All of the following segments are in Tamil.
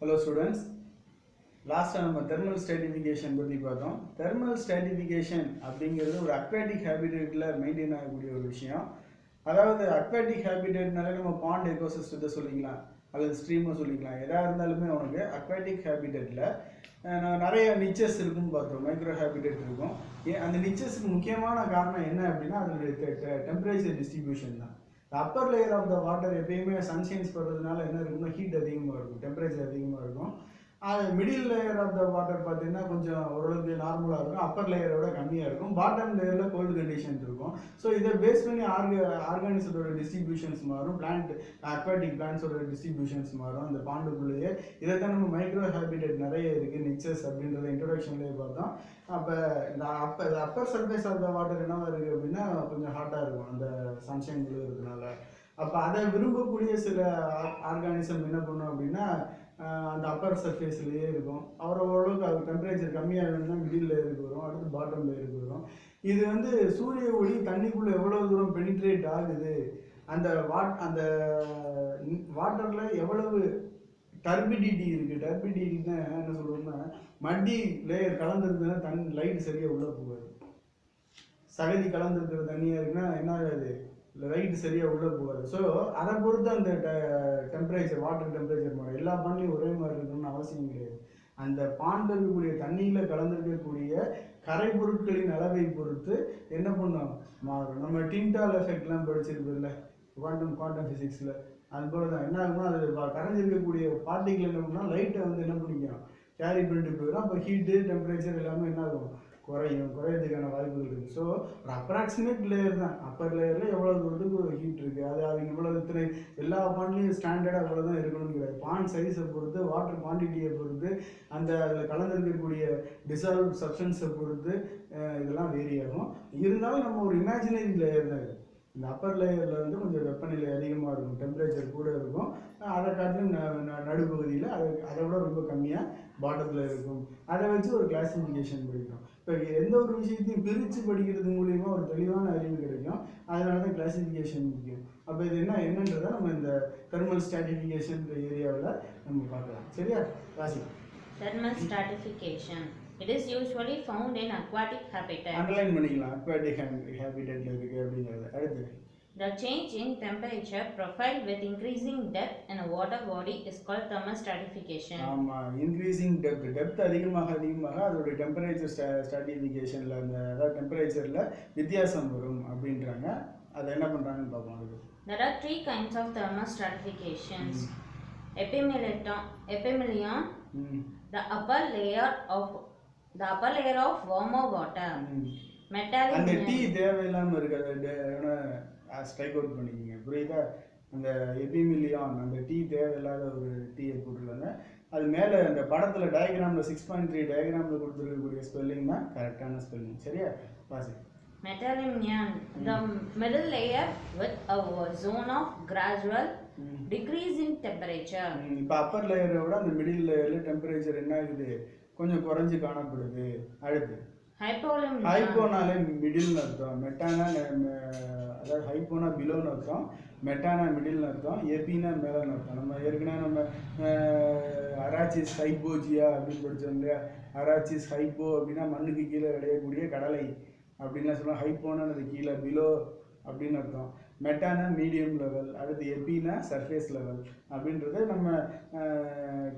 Hello students. Last time நம்ம thermal stratification பத்தி பார்த்தோம். Thermal stratification அப்படிங்கிறது ஒரு aquatic habitatல மெயின்டைன் ஆகக்கூடிய ஒரு விஷயம். அதாவது aquatic habitatனாலே நம்ம பாண்ட் எக்கோசிஸ்டத்தை சொல்லிக்கலாம் அல்லது ஸ்ட்ரீமை சொல்லிக்கலாம். எதா இருந்தாலுமே உனக்கு aquatic habitatல நிறைய நிச்சஸ் இருக்குன்னு பார்த்தோம். மைக்ரோ ஹேபிடேட் இருக்கும். அந்த நிச்சஸ்க்கு முக்கியமான காரணம் என்ன அப்படின்னா அதனுடைய டெம்பரேச்சர் டிஸ்ட்ரிபியூஷன் தான். Upper layer of the water எப்பயுமே சன்ஷைன்ஸ் படுறதுனால என்ன இருக்குன்னா ஹீட் அதிகமாக இருக்கும், டெம்பரேச்சர் அதிகமாக இருக்கும். அது middle layer of the water பார்த்தீங்கன்னா கொஞ்சம் ஓரளவுக்கு நார்மலாக இருக்கும், அப்பர் லேயரோட கம்மியாக இருக்கும், பாட்டம் லேயரில் கோல்டு கண்டிஷன் இருக்கும். ஸோ இதை பேஸ் பண்ணி ஆர்கானிசத்தோட டிஸ்ட்ரிபியூஷன்ஸ் மாறும், பிளான்ட் அக்வாட்டிக் பிளான்ட்ஸோட டிஸ்ட்ரிபியூஷன்ஸ் மாறும் அந்த பாண்டுக்குள்ளேயே. இதைத்தான் நம்ம மைக்ரோ ஹேபிடேட் நிறைய இருக்குது, நிச்சஸ் அப்படின்றத இன்ட்ரொடக்ஷன்லேயே பார்த்தோம். அப்போ இந்த upper surface of the water என்னவா இருக்குது அப்படின்னா கொஞ்சம் ஹாட்டாக இருக்கும் அந்த சன்ஷைன் விழுகிறதுனால. அப்போ அதை விரும்பக்கூடிய சில ஆர்கானிசம் என்ன பண்ணும் அப்படின்னா அந்த அப்பர் சர்ஃபேஸ்லேயே இருக்கும். ஓரளவுக்கு அது டெம்பரேச்சர் கம்மியாக வேணும்னா மிடில் லேயருக்கு வரும், அடுத்து பாட்டம் லேயருக்கு வரும். இது வந்து சூரிய ஒளி தண்ணிக்குள்ளே எவ்வளோ தூரம் பெனிட்ரேட் ஆகுது, அந்த வாட்டரில் எவ்வளவு டர்பிடிட்டி இருக்குது. டர்பிடிட்டின்னா என்ன சொல்கிறோம்னா மட்டி லேயர் கலந்துருந்ததுன்னா தண்ணி லைட் சரியாக உள்ளே போகாது. சகதி கலந்துருக்கிற தண்ணியாக இருக்குன்னா என்ன ஆகாது, லைட்டு சரியாக உள்ளே போகாது. ஸோ அதை பொறுத்து அந்த டெம்பரேச்சர் வாட்டர் டெம்பரேச்சர் மாறும். எல்லா பாண்ட்லையும் ஒரே மாதிரி இருக்கணும்னு அவசியம் கிடையாது. அந்த பாண்டில் இருக்கக்கூடிய தண்ணியில் கலந்துருக்கக்கூடிய கரை பொருட்களின் அளவை பொறுத்து என்ன பண்ணும் மாறும். நம்ம டிண்டால் எஃபெக்ட்லாம் படிச்சிருப்பதில்ல குவாண்டம் ஃபிசிக்ஸில், அது போல தான் என்ன ஆகும்னா அது கரைஞ்சிருக்கக்கூடிய பார்ட்டிகள் என்ன பண்ணால் லைட்டை வந்து என்ன பண்ணிக்கும் கேரி பண்ணிட்டு போயிடும். அப்போ ஹீட்டு டெம்பரேச்சர் எல்லாமே என்ன ஆகும் குறையிறதுக்கான வாய்ப்புகள் இருக்குது. ஸோ ஒரு அப்ராக்சிமேட் லேயர் தான். அப்பர் லேயரில் எவ்வளோ தூரத்துக்கு ஒரு ஹீட் இருக்குது, அது அவங்க எவ்வளோ இத்தனை எல்லா பாண்ட்லேயும் ஸ்டாண்டர்டாக அவ்வளோ தான் இருக்கணும்னு கிடையாது. பாண்ட் சைஸை பொறுத்து, வாட்டர் குவான்டிட்டியை பொறுத்து, அதில் கலந்துருக்கக்கூடிய டிசால்வ் சப்ஸ்டன்ஸை பொறுத்து இதெல்லாம் வேரி ஆகும். இருந்தாலும் நம்ம ஒரு இமேஜினரி லேயர் தான் இது. இந்த அப்பர் லேயரில் வந்து கொஞ்சம் வெப்பநிலை அதிகமாக இருக்கும், டெம்பரேச்சர் கூட இருக்கும். அதை காட்டிலும் நடுப்பகுதியில் அதை விட ரொம்ப கம்மியாக பாட்டத்தில் இருக்கும். அதை வச்சு ஒரு கிளாசிஃபிகேஷன் படிக்கிறோம். இப்போ எந்த ஒரு விஷயத்தையும் பிரித்து படிக்கிறது மூலிமா ஒரு தெளிவான அறிவு கிடைக்கும். அதனால தான் கிளாசிஃபிகேஷன் முக்கியம். அப்போ இது என்னன்றதை நம்ம இந்த தெர்மல் ஸ்ட்ராட்டிஃபிகேஷன் ஏரியாவில் நம்ம பார்க்கலாம். சரியா ராசி? Thermal stratification. It is usually found in aquatic habitat. Underline பண்ணிக்கலாம், அக்வாட்டிக் ஹேபிடேட்ல இருக்குது அப்படிங்கிறது. அடுத்து The change in temperature profile with increasing depth in a water body is called thermal stratification. ஆமாம், இன்க்ரீசிங் டெப்த் அதிகமாக அதோட டெம்பரேச்சர் ஸ்ட்ராட்டிஃபிகேஷனில் அதாவது டெம்பரேச்சரில் வித்தியாசம் வரும் அப்படின்றாங்க. அதை என்ன பண்ணுறாங்கன்னு பார்ப்போம். அதுக்கு There are three kinds of thermal stratifications. Epimelion, the upper layer of warmer water. Metallic. அந்த டீ தேவையில்லாமல் இருக்குது, ஸ்ட்ரைக் அவுட் பண்ணிக்கிங்க, புரியுதா? அந்த எபிமிலியான் அந்த டீ தேவையில்லாத ஒரு டீயை போட்டுருக்காங்க. அது மேலே அந்த படத்தில் டயக்ராமில் 6.3 டயக்ராமில் கொடுத்துருக்கக்கூடிய ஸ்பெல்லிங் தான் கரெக்டான ஸ்பெல்லிங். சரியா பாசி? Metallic, the middle layer with a zone of gradual decrease in temperature. இப்போ அப்பர் லேயரை விட அந்த மிடில் லேயரில் டெம்பரேச்சர் என்ன ஆகுது, கொஞ்சம் குறைஞ்சி காணப்படுது. அடுத்து ஹைப்போனாலே மிடில்னு அர்த்தம், மெட்டானா அதாவது ஹைப்போனா பிலோன்னு அர்த்தம், மெட்டானா மிடில்னு அர்த்தம், எபினா மேலேன்னு அர்த்தம். நம்ம ஏற்கனவே நம்ம அராச்சிஸ் ஹைப்போஜியா அப்படின்னு படித்தோம் இல்லையா? அராச்சிஸ் ஹைப்போ அப்படின்னா மண்ணுக்கு கீழே விளையக்கூடிய கடலை அப்படின்லாம் சொல்லுவோம். ஹைப்போனா அது கீழே, பிலோ அப்படின்னு அர்த்தம். மெட்டானா மீடியம் லெவல், அடுத்து எபினா சர்ஃபேஸ் லெவல் அப்படின்றத நம்ம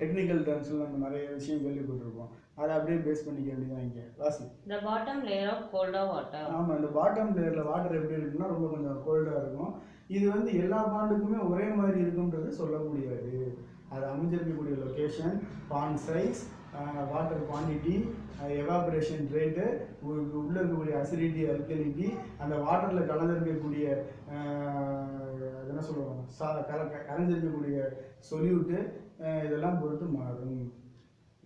டெக்னிக்கல் டேர்ம்ஸில் நம்ம நிறைய விஷயம் கேள்விப்பட்டிருப்போம். அதை அப்படியே பேஸ் பண்ணிக்க வேண்டியதான் இங்கே வாசி. The bottom layer of colder water. ஆமாம், இந்த பாட்டம் லேயரில் வாட்டர் எப்படி இருக்குன்னா ரொம்ப கொஞ்சம் கோல்டாக இருக்கும். இது வந்து எல்லா பாண்டுக்குமே ஒரே மாதிரி இருக்குன்றது சொல்ல முடியாது. அது அமைஞ்சிருக்கக்கூடிய location, pond size, water quantity, evaporation rate, உள்ளே இருக்கக்கூடிய அசிடிட்டி, அல்கலிட்டி, அந்த வாட்டரில் கலந்துருக்கக்கூடிய என்ன சொல்லுவோம் கலந்துருக்கக்கூடிய சொல்யூட்டு, இதெல்லாம் பொறுத்து மாறும்.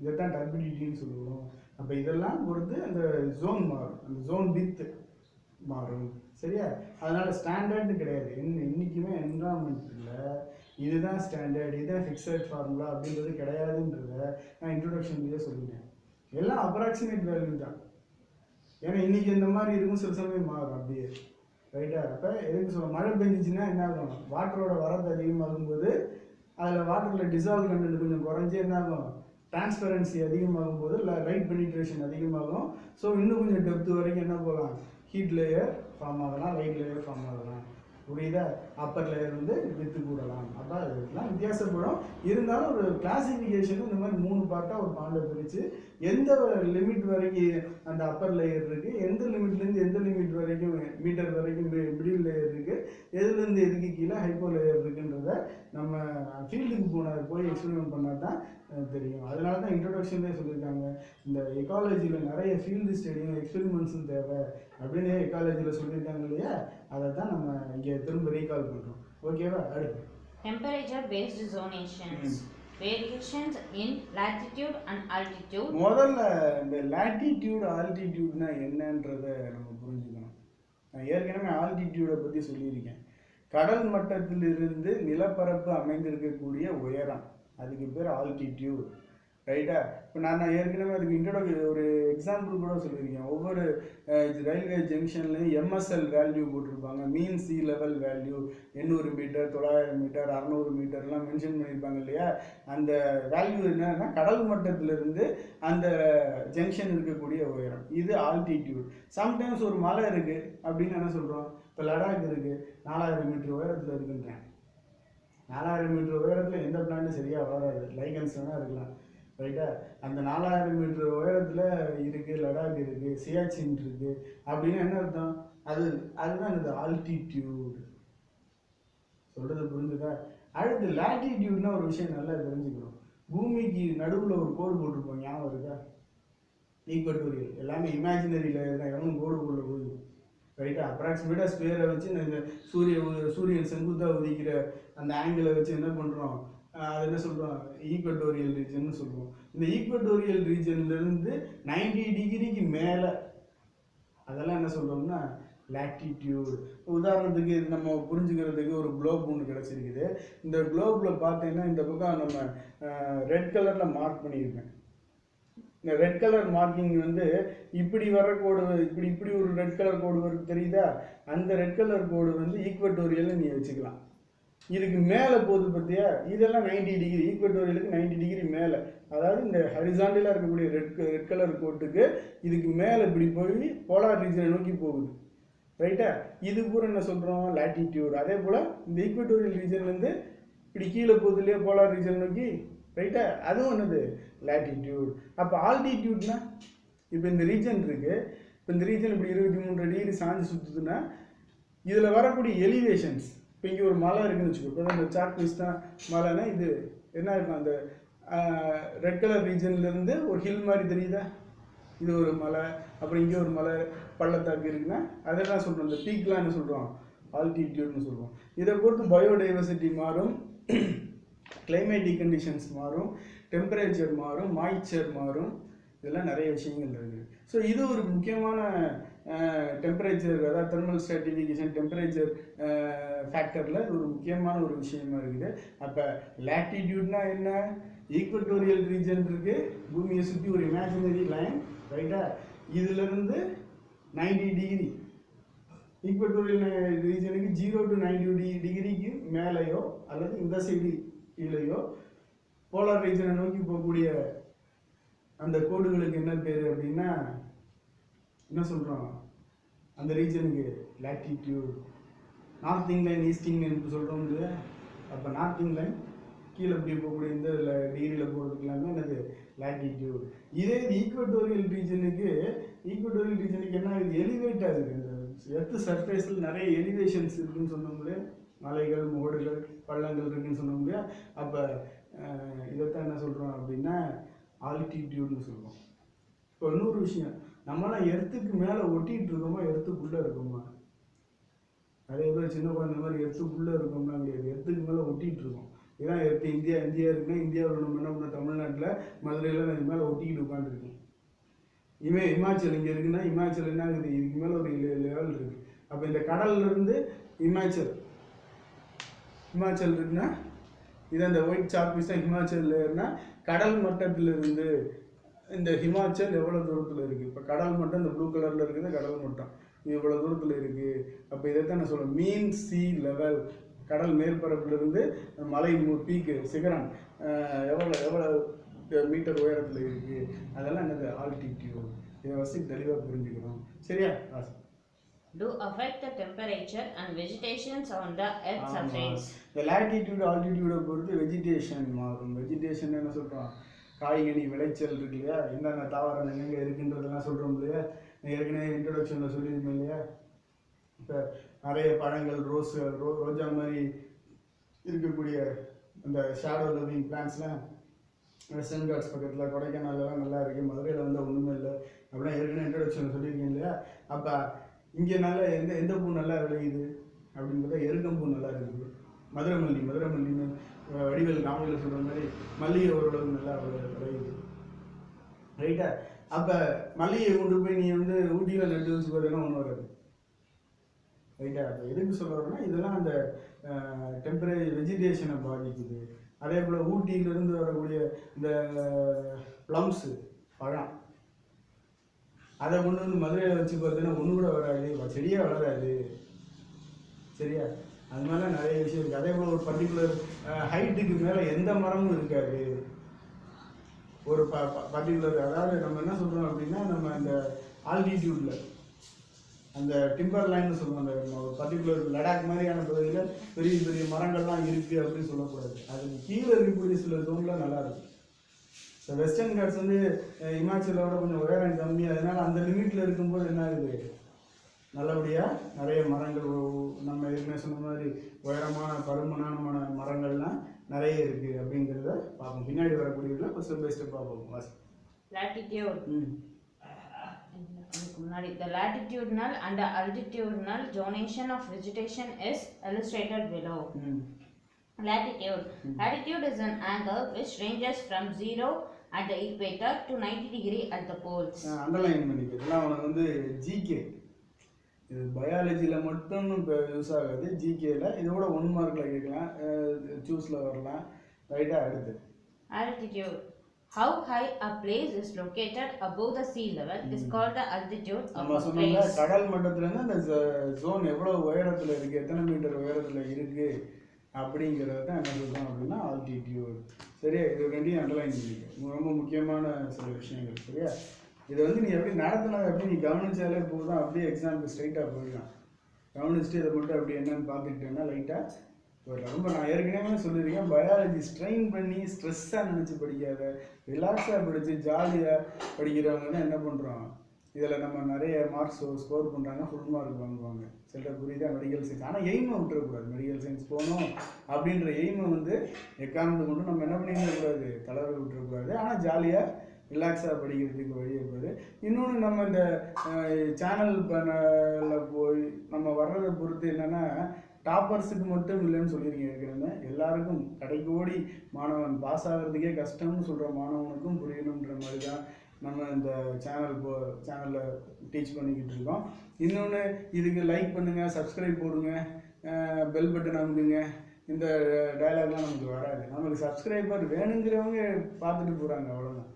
இதைத்தான் டர்பிடிட்டின்னு சொல்லுவோம். அப்போ இதெல்லாம் பொறுத்து அந்த ஜோன் மாறும், அந்த ஜோன் வித் மாறும். சரியா? அதனால் ஸ்டாண்டர்ட்னு கிடையாது. இன்றைக்குமே என்விரான்மெண்ட்டில் இதுதான் ஸ்டாண்டர்ட், இதுதான் ஃபிக்ஸட் ஃபார்முலா அப்படின்றது கிடையாதுன்றத நான் இன்ட்ரொடக்ஷன்லேயே சொல்லிட்டேன். எல்லாம் அப்ராக்சிமேட் வேல்யூ தான். ஏன்னா இன்றைக்கி இந்த மாதிரி இருக்கும், சில சமயம் மாறும் அப்படியே. ரைட்டா? அப்போ எதுக்கு சொல்ல, மழை பெஞ்சிச்சுன்னா என்ன ஆகும், வாட்டரோட வரத்து அதிகமாகும்போது அதில் வாட்டரில் டிசால்வ் கண்டென்ட் கொஞ்சம் குறைஞ்சி என்ன ஆகும், டிரான்ஸ்பரன்சி அதிகமாகும் போது லைட் பெனிட்ரேஷன் அதிகமாகும். ஸோ இன்னும் கொஞ்சம் டெப்த் வரைக்கும் என்ன போகலாம், ஹீட் லேயர் ஃபார்ம் ஆகலாம், லைட் லேயர் ஃபார்ம் ஆகலாம். புரியுதா? அப்பர் லேயர் வந்து வித்து கூடலாம். அப்போ அதெல்லாம் வித்தியாசப்படும். இருந்தாலும் ஒரு கிளாசிஃபிகேஷன் இந்த மாதிரி 3 பார்ட்டாக ஒரு பாண்டை பிரித்து எந்த லிமிட் வரைக்கும் அந்த அப்பர் லேயர் இருக்குது, எந்த லிமிட்லேருந்து எந்த லிமிட் வரைக்கும் மீட்டர் வரைக்கும் மிடில் லேயர் இருக்குது, எதுலேருந்து எதுக்கு கீழே ஹைப்போ லேயர் இருக்குன்றத நம்ம ஃபீல்டுக்கு போய் எக்ஸ்பெரிமெண்ட் பண்ணால் தான் தெரியும். அதனால தான் இன்ட்ரொடக்ஷன்லேயே சொல்லியிருக்காங்க, இந்த எக்காலஜியில் நிறைய ஃபீல்டு ஸ்டடியும் எக்ஸ்பெரிமெண்ட்ஸும் தேவை அப்படின்னு எக்காலஜியில் சொல்லியிருக்காங்க இல்லையா? அதை தான் நம்ம இங்கே திரும்ப ரீகால் பண்ணுறோம். ஓகேவா? அடுத்து temperature based zonations, variations in latitude and altitude. முதல்ல இந்த latitude altitudeனா என்னன்றதை நம்ம புரிஞ்சுக்கணும். நான் ஏற்கனவே ஆல்டிடியூடை பற்றி சொல்லியிருக்கேன். கடல் மட்டத்திலிருந்து நிலப்பரப்பு அமைந்திருக்கக்கூடிய உயரம், அதுக்கு பேர் ஆல்டிடியூட். ரைட்டா? இப்போ நான் ஏற்கனவே அதுக்கு ஒரு எக்ஸாம்பிள் கூட சொல்லியிருக்கேன். ஒவ்வொரு ரயில்வே ஜங்ஷன்லையும் எம்எஸ்எல் வேல்யூ போட்டிருப்பாங்க. Mean sea level value 800 metre, 900 metre, 600 மீட்டர்லாம் மென்ஷன் பண்ணியிருப்பாங்க இல்லையா? அந்த வேல்யூ என்னன்னா கடல் மட்டத்திலிருந்து அந்த ஜங்ஷன் இருக்கக்கூடிய உயரம், இது ஆல்டிடியூட். சம்டைம்ஸ் ஒரு மலை இருக்குது அப்படின்னு என்ன சொல்கிறோம், இப்போ லடாக் இருக்குது, 4000 மீட்டர் உயரத்தில் இருக்குன்றேன். 4000 மீட்டர் உயரத்தில் எந்த பிளான்ட்டும் சரியாக வளராது, லைகன்ஸ் வேணால் இருக்கலாம். ரைட்டா? அந்த 4000 மீட்டர் உயரத்தில் இருக்குது, லடாக் இருக்குது, சியாச்சின் இருக்குது அப்படின்னு என்ன அர்த்தம்? அதுதான் இந்த ஆல்டிடியூட். சொல்கிறது புரிஞ்சுதா? அடுத்து லாட்டிடியூட்னா ஒரு விஷயம் நல்லா தெரிஞ்சுக்கணும். பூமிக்கு நடுவில் ஒரு கோடு போட்டிருப்போம், ஞாபகம் இருக்கா? ஈக்வட்டோரியல். எல்லாமே இமேஜினரியில் எவனும் கோடு போடல போகுது. ரைட்டா? அப்ராக்சிமேட்டாக ஸ்பேரை வச்சு இந்த சூரியன் செங்குத்தாக உதிக்கிற அந்த ஆங்கிளை வச்சு என்ன பண்ணுறோம், அது என்ன சொல்கிறோம், ஈக்வட்டோரியல் ரீஜன் சொல்லுவோம். இந்த ஈக்வட்டோரியல் ரீஜன்லேருந்து 90 டிகிரிக்கு மேலே அதெல்லாம் என்ன சொல்கிறோம்னா லாட்டிடியூட். உதாரணத்துக்கு இது நம்ம புரிஞ்சுக்கிறதுக்கு ஒரு குளோப் ஒன்று கிடச்சிருக்குது. இந்த குளோப்பில் பார்த்தீங்கன்னா இந்த பக்கம் நம்ம ரெட் கலரில் மார்க் பண்ணியிருக்கேன். இந்த ரெட் கலர் மார்க்கிங் வந்து இப்படி வர கோடு, இப்படி ஒரு ரெட் கலர் கோடு வருது தெரியுதா? அந்த ரெட் கலர் கோடு வந்து ஈக்வட்டோரியல்னு நீ வச்சுக்கலாம். இதுக்கு மேலே போகுது பார்த்தியா, இதெல்லாம் 90 டிகிரி, ஈக்வட்டோரியலுக்கு 90 டிகிரி மேலே. அதாவது இந்த ஹரிசாண்டலாக இருக்கக்கூடிய ரெட் கலர் கோட்டுக்கு இதுக்கு மேலே இப்படி போய் போலார் ரீஜனை நோக்கி போகுது. ரைட்டா? இது பூரா என்ன சொல்கிறோம், லாட்டிடியூட். அதே போல் இந்த ஈக்வட்டோரியல் ரீஜன்லேருந்து இப்படி கீழே போகுது இல்லையா போலார் ரீஜன் நோக்கி, ரைட்டா? அதுவும் என்னது, லாட்டிடியூட். அப்போ ஆல்டிடியூட்னா இப்போ இந்த ரீஜன் இருக்குது, இப்போ இந்த ரீஜன் இப்படி 23 டிகிரி சாஞ்சு சுற்றுதுன்னா இதில் வரக்கூடிய எலிவேஷன்ஸ், இப்போ இங்கே ஒரு மலை இருக்குன்னு வச்சுக்கோ. இப்போ இந்த சாக் பீஸ் தான் மலைன்னா இது என்ன இருக்கும், அந்த ரெட் கலர் ரீஜன்லேருந்து ஒரு ஹில் மாதிரி தெரியுதா, இது ஒரு மலை. அப்புறம் இங்கே ஒரு மலை பள்ளத்தாக்கு இருக்குன்னா அதெல்லாம் சொல்கிறோம். இந்த பீக்லாம் என்ன சொல்கிறோம், ஆல்டிடியூட்னு சொல்கிறோம். இதை பொறுத்து பயோடைவர்சிட்டி மாறும், கிளைமேட்டிக் கண்டிஷன்ஸ் மாறும், டெம்பரேச்சர் மாறும், மாய்ச்சர் மாறும், இதெல்லாம் நிறைய விஷயங்கள் இருக்குது. ஸோ இது ஒரு முக்கியமான டெம்பரேச்சர், அதாவது தெர்மல் ஸ்ட்ராட்டிஃபிகேஷன் டெம்பரேச்சர் ஃபேக்டரில் ஒரு முக்கியமான ஒரு விஷயமா இருக்குது. அப்போ லாட்டிடியூட்னா என்ன, ஈக்வட்டோரியல் ரீஜன் இருக்குது, பூமியை சுற்றி ஒரு இமேஜினரி லைன். ரைட்டா? இதிலிருந்து 90 டிகிரி ஈக்வட்டோரியல் ரீஜனுக்கு 0 to 90 டிகிரிக்கு மேலேயோ அல்லது இந்த சைடு கீழேயோ போலார் ரீஜனை நோக்கி போகக்கூடிய அந்த கோடுகளுக்கு என்ன பேர் அப்படின்னா என்ன சொல்கிறோம், அந்த ரீஜனுக்கு லாட்டிடியூட். நார்த் இங்லைன் ஈஸ்ட் இங்லைன் சொல்கிறோம் இல்லையா? அப்போ நார்த் இங்லைன் கீழே இப்படி போகக்கூடிய இந்த டிகிரியில் போகிறதுக்கு எல்லாமே என்னது, லாட்டிடியூட். இதே ஈக்வட்டோரியல் ரீஜனுக்கு என்ன ஆகுது, எலிவேட் ஆகுது. இந்த எர்த்து சர்ஃபேஸில் நிறைய எலிவேஷன்ஸ் இருக்குதுன்னு சொன்னோம்லையே, மலைகள், மோடுகள், பள்ளங்கள் இருக்குதுன்னு சொன்னோம் இல்லையா? அப்போ இதைத்தான் என்ன சொல்கிறோம் அப்படின்னா ஆல்டிடியூட்னு சொல்லுவோம். இப்போ இன்னொரு விஷயம், நம்மளாம் எர்த்துக்கு மேலே ஒட்டிகிட்டு இருக்கோமா, எர்த்துக்குள்ளே இருக்கோமா? நிறைய பேர் சின்ன குழந்தை மாதிரி எர்த்துக்குள்ளே இருக்கோம்னா கிடையாது, எர்த்துக்கு மேலே ஒட்டிகிட்டு இருக்கோம். இதான் எர்த்து. இந்தியா இருக்குன்னா இந்தியாவில் நம்ம என்ன பண்ணோம், தமிழ்நாட்டில் மதுரையில் நான் இது மேலே ஒட்டிக்கிட்டு உட்காந்துருக்கேன். இமாச்சல் இங்கே இருக்குன்னா இமாச்சல் என்ன இருக்குது, இதுக்கு மேலே ஒரு லெவல் இருக்குது. அப்போ இந்த கடல்லேருந்து இமாச்சல் இருக்குன்னா இது அந்த ஒயிட் சாக் பீஸ் தான் ஹிமாச்சல் லேயர்னா, கடல் மட்டத்திலிருந்து இந்த ஹிமாச்சல் எவ்வளோ தூரத்தில் இருக்குது. இப்போ கடல் மட்டம் இந்த ப்ளூ கலரில் இருக்குது, கடல் மட்டம் இது இவ்வளோ தூரத்தில் இருக்குது. அப்போ இதைத்தான் நான் சொல்லுவேன், மீன் சி லெவல் கடல் மேற்பரப்பிலிருந்து மலை பீக்கு சிகரம் எவ்வளோ எவ்வளோ மீட்டர் உயரத்தில் இருக்குது, அதெல்லாம் என்னது ஆல்டிடியூட். இதை வச்சு தெளிவாக புரிஞ்சுக்கணும். சரியா? Do affect the temperature and vegetations on the earth's surface. இந்த latitude altitude பொறுத்து வெஜிடேஷன் மாறும். வெஜிடேஷன் என்ன சொல்கிறோம், காய்கனி விளைச்சல் இருக்கு இல்லையா, என்னென்ன தாவரங்கள் எங்கே இருக்குன்றதெல்லாம் சொல்கிறோம் இல்லையா, ஏற்கனவே இன்ட்ரடக்ஷனில் சொல்லியிருந்தோம் இல்லையா. இப்போ நிறைய பழங்கள் ரோஜா மாதிரி இருக்கக்கூடிய அந்த ஷேடோ லவ்விங் பிளான்ஸ்லாம் வெஸ்டர்ன் காட்ஸ் பக்கத்தில் கொடைக்கானல்லாம் நல்லா இருக்குது, மதுரையில் வந்து ஒன்றுமே இல்லை அப்படின்னா ஏற்கனவே இன்ட்ரடக்ஷனில் சொல்லியிருக்கேன் இல்லையா. அப்போ இங்கே நல்லா எந்த பூ நல்லா விளையுது அப்படின்னு பார்த்தா எருக்கம்பூ நல்லா இருக்குது. மதுரைமல்லின்னு வடிவேல் காமெடியில் சொல்கிற மாதிரி மல்லிகை ஓரளவுக்கு நல்லா விளையுது. ரைட்டா? அப்போ மல்லிகை கொண்டு போய் நீ வந்து ஊட்டியில் நட்டு வச்சு பார்த்தீங்கன்னா ஒன்றும் வராது. ரைட்டா? அப்போ எதுக்கு சொல்கிறோன்னா இதெல்லாம் அந்த டெம்பரேச்சர் வெஜிடேஷனை பாதிக்குது. அதே போல் ஊட்டியிலேருந்து வரக்கூடிய இந்த ப்ளம்ஸு பழம், அதை கொண்டு வந்து மதுரையில் வச்சு பார்த்தீங்கன்னா ஒன்று கூட வராது, செடியே வளராது. சரியா? அது மாதிரிலாம் நிறைய விஷயம் இருக்குது. அதே போல் ஒரு பர்டிகுலர் ஹைட்டுக்கு மேலே எந்த மரமும் இருக்காது. ஒரு பர்டிகுலர், அதாவது நம்ம என்ன சொல்கிறோம் அப்படின்னா, நம்ம அந்த ஆல்டிடியூடில் அந்த டிம்பர் லைன்னு சொல்லுவோம், அந்த ஒரு பர்டிகுலர் லடாக் மாதிரியான பகுதியில் பெரிய பெரிய மரங்கள்லாம் இருக்குது அப்படின்னு சொல்லக்கூடாது. அதுக்கு கீழே இருக்கக்கூடிய சில ஜோன்லாம் நல்லாயிருக்கும். ஸோ வெஸ்டர்ன் காட்ஸ் வந்து இமாச்சலோட கொஞ்சம் உயரம் கம்மி, அதனால் அந்த லிமிட்டில் இருக்கும்போது என்ன ஆகுது, நல்லபடியாக நிறைய மரங்கள் நம்ம ஏற்கனவே சொன்ன மாதிரி உயரமான பருமனான மரங்கள்லாம் நிறைய இருக்குது அப்படிங்கிறத பார்ப்போம். பின்னாடி வரக்கூடியதில் இப்போ ஸ்டெப் பை ஸ்டெப்பாக பார்ப்போம். latitude. The latitudinal and altitudinal zonation of vegetation is illustrated below. Latitude. Latitude is an angle which ranges from 0 at the equator to 90 degree at the poles. Underline பண்ணிக்க, இதெல்லாம் அவனுக்கு வந்து ஜிகே, இது பயாலஜியில் மட்டும் இப்போ யூஸ் ஆகாது, ஜிகேல இதோட 1 மார்க்கில் கேட்கலாம், சூஸில் வரலாம். ரைட்டாக? அடுத்து Altitude. How high a place is located above the sea level is called the altitude of நம்ம a சொன்னோம்ல, place. கடல் மட்டத்துலேருந்து அந்த ஜோன் எவ்வளோ உயரத்தில் இருக்குது, எத்தனை மீட்டர் உயரத்தில் இருக்குது அப்படிங்கிறத தான் என்ன சொல்கிறோம் அப்படின்னா ஆல்டிடியூட். சரியா? இது ரெண்டையும் அண்டர்லைன் பண்ணிக்க, ரொம்ப முக்கியமான சில விஷயங்கள். சரியா? இதை வந்து நீ எப்படி நடத்தினது அப்படி நீ கவனிச்சாலே போதும், அப்படியே எக்ஸாமுக்கு ஸ்ட்ரைட்டாக போயிடலாம். கவனிச்சுட்டு இதை மட்டும் அப்படி என்னன்னு பார்த்துக்கிட்டேன்னா லைட்டாக போயிடலாம். ரொம்ப நான் ஏற்கனவே சொல்லியிருக்கேன், பயாலஜி ஸ்ட்ரெயின் பண்ணி ஸ்ட்ரெஸ்ஸாக நினச்சி படிக்காத, ரிலாக்ஸாக படித்து ஜாலியாக படிக்கிறவங்க தான் என்ன பண்ணுறோம், இதில் நம்ம நிறைய மார்க்ஸ் ஸ்கோர் பண்ணுறாங்க, ஃபுல் மார்க் வாங்குவாங்க. சில புரியுதா? Medical science. ஆனால் எய்மை விட்டுறக்கூடாது, மெடிக்கல் சயின்ஸ் போகணும் அப்படின்ற எய்மை வந்து எக்காரணத்தை கொண்டு நம்ம என்ன பண்ணிடக்கூடாது, தளர்வு விட்டுறக்கூடாது. ஆனால் ஜாலியாக ரிலாக்ஸாக படிக்கிறதுக்கு வழியை போகுது. இன்னொன்று, நம்ம இந்த சேனல் பண்ணல போய் நம்ம வர்றதை பொறுத்து என்னென்னா, டாப்பர்ஸுக்கு மட்டும் இல்லைன்னு சொல்லியிருக்கேன் ஏற்கனவே, எல்லாருக்கும் கடைக்கோடி மாணவன் பாஸ் ஆகிறதுக்கே கஷ்டம்னு சொல்கிற மாணவனுக்கும் புரியணுன்ற மாதிரி தான் நம்ம இந்த சேனலில் டீச் பண்ணிக்கிட்டு இருக்கோம். இன்னொன்று, இதுக்கு லைக் பண்ணுங்கள், சப்ஸ்கிரைப் போடுங்க, பெல் பட்டன் அமுக்குங்க. இந்த டயலாக்லாம் நமக்கு வராது. நமக்கு சப்ஸ்கிரைபர் வேணுங்கிறவங்க பார்த்துட்டு போகிறாங்க, அவ்வளோதான்.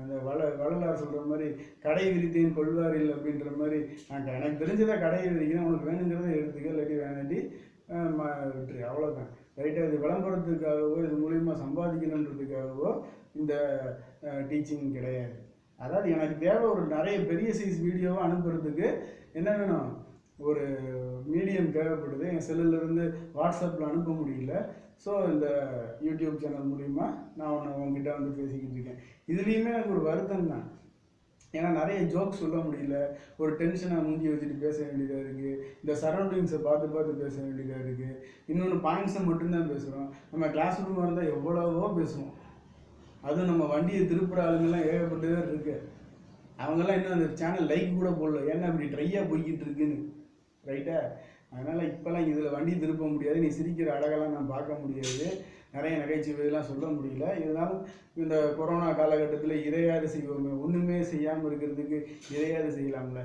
அந்த வள்ளலார் சொல்கிற மாதிரி கடை விரித்தேன் கொள்வாரில் அப்படின்ற மாதிரி, நான் எனக்கு தெரிஞ்சதை கடையை விரிக்கிறேன், உனக்கு வேணுங்கிறத எடுத்துக்க, இல்லாட்டி வேணாட்டி விட்டுரு, அவ்வளோதான். ரைட்டாக? இது விளம்பரத்துக்காகவோ இது மூலிமா சம்பாதிக்கணுன்றதுக்காகவோ இந்த டீச்சிங் கிடையாது. அதாவது எனக்கு தேவை ஒரு நிறைய பெரிய சைஸ் வீடியோவை அனுப்புறதுக்கு என்ன வேணும், ஒரு மீடியம் தேவைப்படுது. என் செல்லுலேருந்து வாட்ஸ்அப்பில் அனுப்ப முடியல. ஸோ இந்த யூடியூப் சேனல் மூலிமா நான் உங்ககிட்ட வந்து பேசிக்கிட்டு இருக்கேன். இதுலேயுமே எனக்கு ஒரு வருத்தம் தான், ஏன்னா நிறைய ஜோக்ஸ் சொல்ல முடியல, ஒரு டென்ஷனாக மூஞ்சி வச்சுட்டு பேச வேண்டியதாக இருக்குது, இந்த சரௌண்டிங்ஸை பார்த்து பேச வேண்டியதாக இருக்குது. இன்னொன்று, பாயிண்ட்ஸை மட்டும்தான் பேசுகிறோம். நம்ம கிளாஸ் ரூமாக இருந்தால் எவ்வளவோ பேசுவோம். அதுவும் நம்ம வண்டியை திருப்புற ஆளுங்கெல்லாம் ஏகப்பட்டு பேர் இருக்கு, அவங்கெல்லாம் இன்னும் அந்த சேனல் லைக் கூட போடல, ஏன்னா இப்படி ட்ரையாக போய்கிட்டு இருக்குன்னு. ரைட்டா? அதனால் இப்போல்லாம் இதில் வண்டி திருப்ப முடியாது, நீ சிரிக்கிற அழகெல்லாம் நான் பார்க்க முடியாது, நிறைய நகைச்சுவையெல்லாம் சொல்ல முடியல. இருந்தாலும் இந்த கொரோனா காலகட்டத்தில் இதையாவது செய்வோமே, ஒன்றுமே செய்யாமல் இருக்கிறதுக்கு இதையாவது செய்யலாம்ல,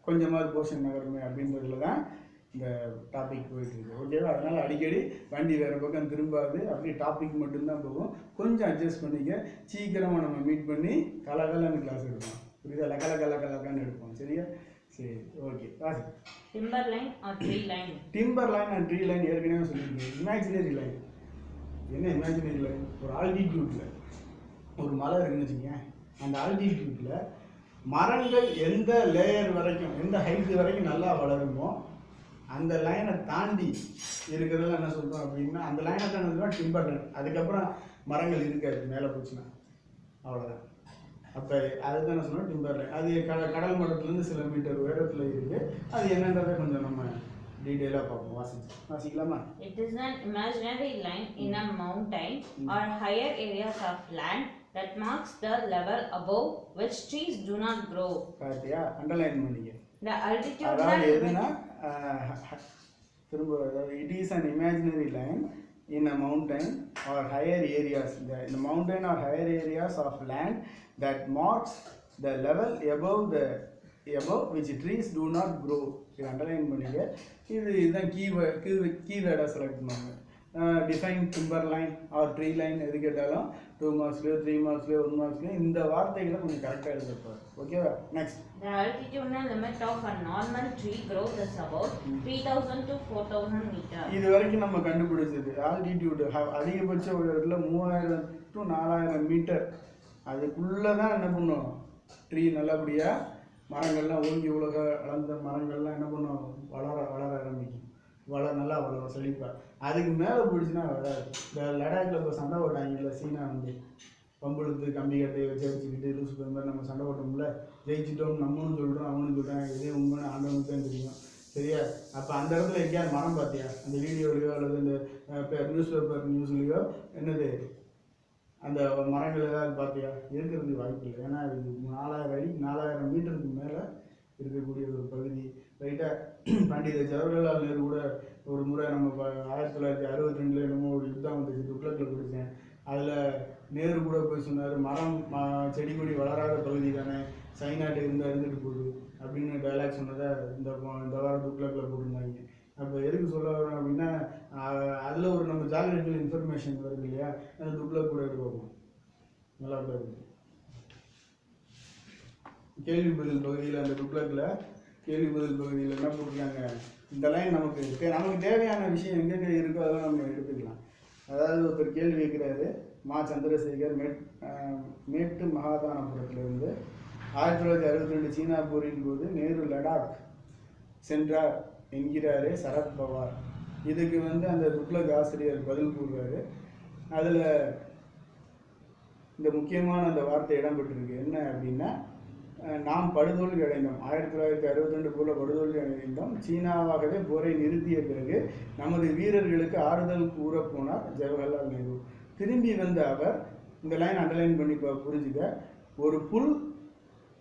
கொஞ்சமாவது போர்ஷன் நகருமே அப்படின்றதுல தான் இந்த டாபிக் போயிட்டுருக்கு. ஓகேவா? அதனால் அடிக்கடி வண்டி வேறு பக்கம் திரும்பாது, அப்படியே டாபிக் மட்டும்தான் போகும். கொஞ்சம் அட்ஜஸ்ட் பண்ணிக்க, சீக்கிரமாக நம்ம மீட் பண்ணி கலகலன்னு கிளாஸ் எடுப்போம். புரியுதா? லக்கலக்கன்னு எடுப்போம். சரியா? சரி ஓகே வாசி. Timberline or tree line? Timber line and tree line ஏற்கனவே சொல்லியிருக்கேன். Imaginary line. என்ன இமேஜினரி லைன்? ஒரு ஆல்டிடியூட்டில் ஒரு மலை இருக்குன்னு வச்சுக்கேன். அந்த ஆல்டிடியூட்டில் மரங்கள் எந்த லேயர் வரைக்கும், எந்த ஹைட்டு வரைக்கும் நல்லா வளருமோ அந்த லைனை தாண்டி இருக்கிறதுல என்ன சொல்கிறோம் அப்படின்னா, அந்த லைனை தான் சொல்கிறோம் டிம்பர் லைன். அதுக்கப்புறம் மரங்கள் இருக்காது மேலே போச்சுன்னா, அவ்வளோதான். அப்போ அதுதான் என்ன சொல்கிறோம் டிம்பர் லைன். அது கடல் மட்டத்துலேருந்து சில மீட்டர் உயரத்தில் இருக்குது. அது என்னன்றதை கொஞ்சம் நம்ம டீட்டெயிலாக பார்ப்போம். வாசிக்கலாமா? It is an imaginary line in a mountain or higher areas of land that marks the level above which trees do not grow. பார்த்தியா? அண்டர்லைன் பண்ணிக்க. The altitudinal அதாவது எதுனா திரும்ப, அதாவது it is an imaginary line in a mountain or higher areas, in the mountain or higher areas of land that marks the level above which trees do not grow. இது அண்டர்லைன் பண்ணிக்க. இதுதான் கீவேர்டாக செலக்ட் பண்ணுவாங்க. Define timber line or tree line எது கேட்டாலும் 2 மார்க்ஸ்லையோ 3 மார்க்ஸ்லையோ 1 மார்க்ஸ்லையோ இந்த வார்த்தைகளை கொஞ்சம் கரெக்டாக எழுதிருப்பார். ஓகேவா? Next. The altitudinal limit of a normal tree growth is about 3000 to 4000 meters. இது வரைக்கும் நம்ம கண்டுபிடிச்சது ஆல்டிடியூட் அதிகபட்ச உயரத்தில் 3000 to 4000 மீட்டர். அதுக்குள்ளே தான் என்ன பண்ணும், ட்ரீ நல்லபடியாக மரங்கள்லாம் ஓங்கி உலக வளர்ந்த மரங்கள்லாம் என்ன பண்ணும், வளர ஆரம்பிக்கும். நல்லா வளரும் செழிப்பாக. அதுக்கு மேலே போயிடுச்சுன்னா வராது. இந்த லடாக்கில் இப்போ சண்டை போட்டாங்கல்ல, சீனா வந்து பம்புழுத்து கம்பி கட்டையை வச்சுக்கிட்டு லூசு போய் மாதிரி நம்ம சண்டை போட்டோம்ல, ஜெயிச்சிட்டோம் நம்மளும் சொல்கிறோம் அவனும் சொல்கிறேன், இதே உண்மைன்னு ஆண்டவனுக்கு தான் தெரியும். சரியா? அப்போ அந்த இடத்துல எங்கேயாவது மரம் பார்த்தியா? அந்த வீடியோலையோ அல்லது இந்த நியூஸ் பேப்பர் நியூஸ்லேயோ என்னது அந்த மரங்கள் ஏதாவது பார்த்தியா? இருக்கிறதுக்கு வாய்ப்பு இல்லை. ஏன்னா அது 4000 அடி 4000 மீட்டருக்கு மேலே இருக்கக்கூடிய ஒரு பகுதி. ரைட்டாக பண்டித ஜவஹர்லால் நேரு கூட ஒரு முறை நம்ம 1962 என்னமோ ஒரு யுத்தம் வந்துச்சு, துக்ளக்கில் படித்தேன். அதில் நேரு கூட போய் சொன்னார், மரம் செடி கொடி வளராத பகுதி தானே, சைனாட்டு இருந்தால் இருந்துட்டு போகுது அப்படின்னு டைலாக் சொன்னதை இந்த வாரம் துக்ளக்கில் போட்டிருந்தாங்க. அப்போ எதுக்கு சொல்ல வரோம் அப்படின்னா, அதில் ஒரு நம்ம ஜாகிரபிக்கல் இன்ஃபர்மேஷன் வருது இல்லையா, அந்த துக்ளக் கூட எடுத்து பார்ப்போம். நல்லா கூட இருக்குது. கேள்வி பதில் பகுதியில், அந்த துக்ளக்கில் கேள்வி பதில் பகுதியில் என்ன போட்டிருக்காங்க, இந்த லைன் நமக்கு தேவையான விஷயம் எங்கெங்கே இருக்கோ அதெல்லாம் நம்ம எடுத்துக்கலாம். அதாவது ஒருத்தர் கேள்வி கேட்குறாரு, மா சந்திரசேகர் மேட்டு மகாதானபுரத்திலிருந்து 1962 சீனா போரின் போது நேரு லடாக் சென்றார் என்கிறாரே சரத் பவார். இதுக்கு அந்த துக்ளக் ஆசிரியர் பதில் கூறுறாரு. அதில் இந்த முக்கியமான அந்த வார்த்தை இடம்பெற்றிருக்கு. என்ன அப்படின்னா, நாம் படுதோல்வி அடைந்தோம், 1962 போரில் படுதோல்வி அடைந்தோம், சீனாவாகவே போரை நிறுத்திய பிறகு நமது வீரர்களுக்கு ஆறுதல் கூற போனார் ஜவஹர்லால் நேரு. திரும்பி வந்த அவர், இந்த லைன் அண்டர்லைன் பண்ணி புரிஞ்சுக்க, ஒரு புல்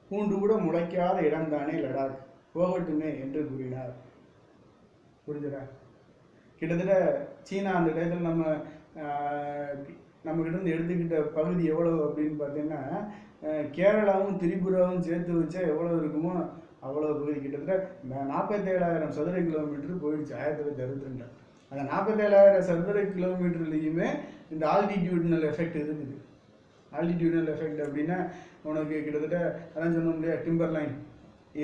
பூண்டு கூட முளைக்காத இடம்தானே லடாக், போகட்டுமே என்று கூறினார். புரிஞ்சுடா? கிட்டத்தட்ட சீனா அந்த டயத்தில் நம்ம கிட்ட இருந்து எடுத்துக்கிட்ட பகுதி எவ்வளோ அப்படின்னு பார்த்தீங்கன்னா, கேரளாவும் திரிபுராவும் சேர்த்து வச்சா எவ்வளோ இருக்குமோ அவ்வளோ பகுதி. கிட்டத்தட்ட 47,000 சதுர கிலோமீட்டர் போயிடுச்சு 1962. அந்த 47,000 சதுர கிலோமீட்டர்லேயுமே இந்த ஆல்டிடியூட்னல் எஃபெக்ட் இருக்குது. ஆல்டிடியூட்னல் எஃபெக்ட் அப்படின்னா உனக்கு கிட்டத்தட்ட அதான் சொன்னோம் இல்லையா, timber line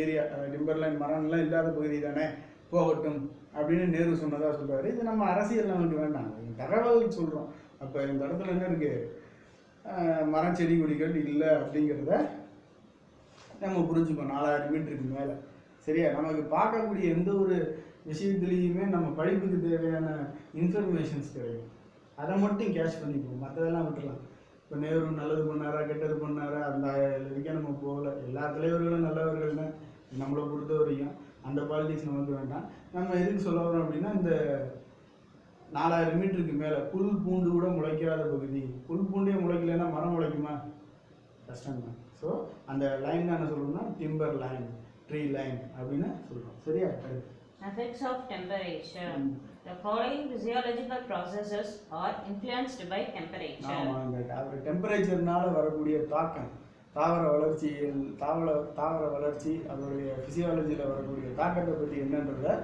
area, timber line மரம்லாம் இல்லாத பகுதி தானே, போகட்டும் அப்படின்னு நேரு சொன்னதாக சொல்கிறாரு. இது நம்ம அரசியல் நமக்கு வேண்டாம், தகவல் சொல்கிறோம். அப்போ இந்த இடத்துல என்ன இருக்குது, மரம் செடி கொடிகள் இல்லை அப்படிங்கிறத நம்ம புரிஞ்சுக்கணும். 4000 மீட்டருக்கு மேலே. சரியா? நமக்கு பார்க்கக்கூடிய எந்த ஒரு விஷயத்துலேயுமே நம்ம படிப்புக்கு தேவையான இன்ஃபர்மேஷன்ஸ் கிடைக்கும். அதை மட்டும் கேட்ச் பண்ணிப்போம், மற்றதெல்லாம் விட்டுலாம். இப்போ நேரு நல்லது பண்ணாரா கெட்டது பண்ணாரா அந்த வரைக்கும் நம்ம போகல. எல்லா தலைவர்களும் நல்லவர்கள் தான் நம்மளை பொறுத்த வரைக்கும். அந்த பாலிடிக்ஸ் நமக்கு வேண்டாம். நம்ம எதுக்கு சொல்ல வரோம் அப்படின்னா, இந்த 4000 மீட்டருக்கு மேலே புல் பூண்டு கூட முளைக்காத பகுதி. புல் பூண்டே முளைக்கலைன்னா மரம் முளைக்குமா? கஷ்டம் தான். ஸோ அந்த லைன் தான் என்ன சொல்கிறோம்னா டிம்பர் லைன், ட்ரீ லைன் அப்படின்னு சொல்கிறோம். சரியா? Effects of temperature. The following physiological processes are influenced by temperature. ஆமாங்க. டெம்பரேச்சர்னால வரக்கூடிய தாக்கம், தாவர வளர்ச்சி அதோடைய ஃபிசியாலஜியில் வரக்கூடிய தாக்கத்தை பற்றி என்னன்றதை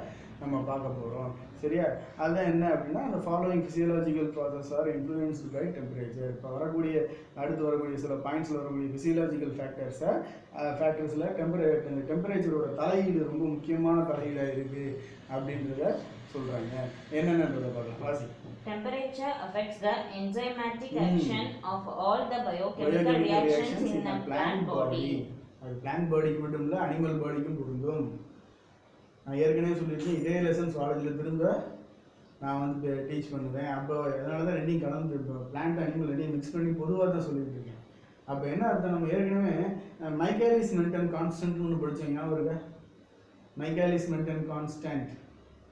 நம்ம பார்க்க போகிறோம். சரியா? அதுதான் என்ன அப்படின்னா அந்த following physiological process are influenced by temperature. இப்போ அடுத்து வரக்கூடிய சில பாயிண்ட்ஸில் வரக்கூடிய ஃபிசியலாஜிக்கல் ஃபேக்டர்ஸில் டெம்பரேச்சரோட தலையீடு ரொம்ப முக்கியமான தலையீடாக இருக்குது அப்படின்றத சொல்கிறாங்க. என்னென்னன்றதை பார்க்கலாம். வாசி. Temperature affects the enzymatic action of all the biochemical reactions in a plant body. அது பிளான்ட் பாடிக்கு மட்டும் இல்லை, அனிமல் பாடிக்கும் பொருந்தும். நான் ஏற்கனவே சொல்லியிருக்கேன், இதே லெசன் சுவாலஜியில் திரும்ப நான் வந்து டீச் பண்ணுவேன். அப்போ அதனால தான் ரெண்டையும் கலந்து பிளான்ட் அனிமல் ரெண்டையும் மிக்ஸ் பண்ணி பொதுவாக தான் சொல்லிட்டு இருக்கேன். அப்போ என்ன அர்த்தம், நம்ம ஏற்கனவே மைக்கேலிஸ் மென்டன் கான்ஸ்டன்ட்னு ஒன்று படித்தோம், ஞாபகம் இருக்கா? மைக்கேலிஸ் மென்டன் கான்ஸ்டன்ட்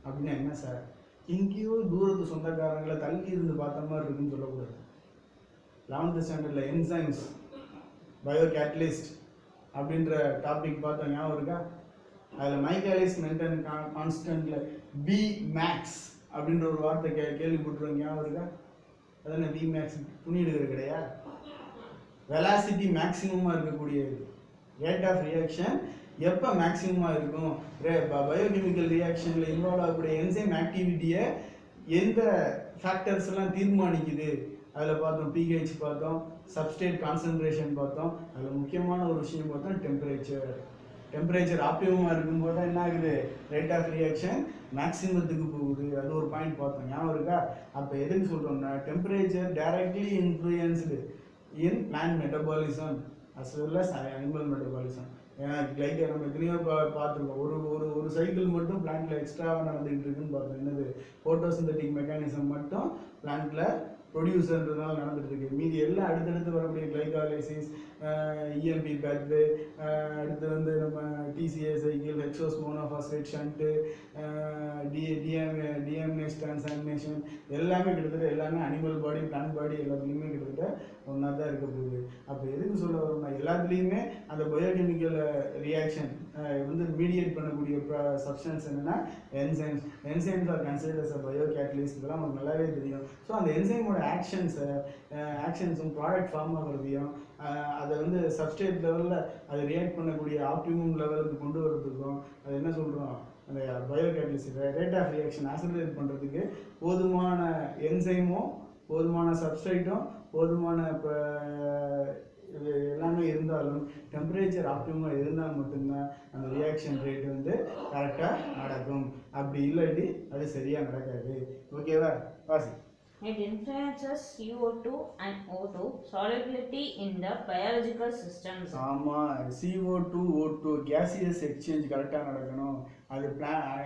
அப்படின்னா என்ன சார்? எங்கேயோ தூரத்து சொந்தக்காரங்களை தள்ளி இருந்து பார்த்த மாதிரி இருக்குன்னு சொல்லக்கூடாது. 11th ஸ்டாண்டர்டில் என்சைம்ஸ் பயோ கேட்டலிஸ்ட் அப்படின்ற டாபிக் பார்த்தோம், ஞாபகம் இருக்கா? அதில் மைக்கேலிஸ் மென்டன் கான்ஸ்டன்ட்டில் பி மேக்ஸ் அப்படின்ற ஒரு வார்த்தை கேள்விப்பட்டுருவோம், ஞாபகம் இருக்கா? அதான பி மேக்ஸ், துணி எடுக்கிற கிடையா? வெலாசிட்டி மேக்ஸிமமாக இருக்கக்கூடியது. ரேட் ஆஃப் ரியாக்ஷன் எப்போ மேக்ஸிமமாக இருக்கும்? பயோகெமிக்கல் ரியாக்ஷனில் இன்வால்வ் ஆகக்கூடிய என்சைம் ஆக்டிவிட்டியை எந்த ஃபேக்டர்ஸ் எல்லாம் தீர்மானிக்குது அதில் பார்த்தோம். பிஹெச் பார்த்தோம், சப்ஸ்டேட் கான்சன்ட்ரேஷன் பார்த்தோம். அதில் முக்கியமான ஒரு விஷயம் பார்த்தோம் டெம்பரேச்சர் ஆப்டிமமாக இருக்கும்போது தான் என்ன ஆகுது? ரேட் ஆஃப் ரியாக்ஷன் மேக்ஸிமத்துக்கு போகுது. அது ஒரு பாயிண்ட் பார்த்தோம், ஞாபகம் இருக்கா? அப்போ எதுக்கு சொல்கிறோம்னா temperature directly influenced in plant metabolism as well as animal metabolism. ஏன்னா நம்ம எத்தனையோ பார்த்துருக்கோம். ஒரு சைக்கிள் மட்டும் பிளான்ட்ல எக்ஸ்ட்ராவாக நடந்துகிட்டு இருக்குன்னு பார்த்தோம். என்னது? போட்டோசிந்தட்டிக் மெக்கானிசம் மட்டும் பிளான்ட்ல ப்ரொடியூசர்ன்றதுனால நடந்துட்டு இருக்கு. மீதி எல்லாம் அடுத்தடுத்து வரக்கூடிய கிளைகாலைசிஸ், இஎம்பி பேத்வே, அடுத்து வந்து நம்ம TCA cycle, hexose monophosphate shunt, டிஎம்ஏஸ் டிரான்சாமினேஷன் எல்லாமே கிட்டத்தட்ட எல்லாமே அனிமல் பாடி பிளான்ட் பாடி எல்லாத்துலேயுமே கிட்டத்தட்ட ஒன்றா தான் இருக்க போகுது. அப்போ எதுக்கு சொல்ல வரோம்னா எல்லாத்துலேயுமே அந்த பயோகெமிக்கல் ரியாக்ஷன் வந்து மீடியேட் பண்ணக்கூடிய சப்ஸ்டன்ஸ் என்னென்னா enzymes are considered as a biocatalyst. இதெல்லாம் நமக்கு நல்லாவே தெரியும். ஸோ அந்த என்சைமோட ஆக்ஷன்ஸும் ப்ராடக்ட் ஃபார்ம் ஆகிறதையும் அதை வந்து சப்ஸ்டேட் லெவலில் அதை ரியாக்ட் பண்ணக்கூடிய ஆப்டிமம் லெவலுக்கு கொண்டு வரதுக்கும் அது என்ன சொல்கிறோம், அந்த biocatalyst rate of reaction accelerate பண்ணுறதுக்கு போதுமான என்சைமும் போதுமான சப்ஸ்ட்ரேட்டும் போதுமான எல்லாமே இருந்தாலும் டெம்பரேச்சர் ஆப்டிமமாக இருந்தால் மட்டும்தான் அந்த ரியாக்ஷன் ரேட் வந்து கரெக்டாக நடக்கும். அப்படி இல்லாட்டி அது சரியாக நடக்காது. ஓகேவா? வாசி. It influences CO2 and O2 solubility in the biological systems. ஆமாம், CO2 O2 கேசியஸ் எக்ஸ்சேஞ்ச் கரெக்டாக நடக்கணும். அது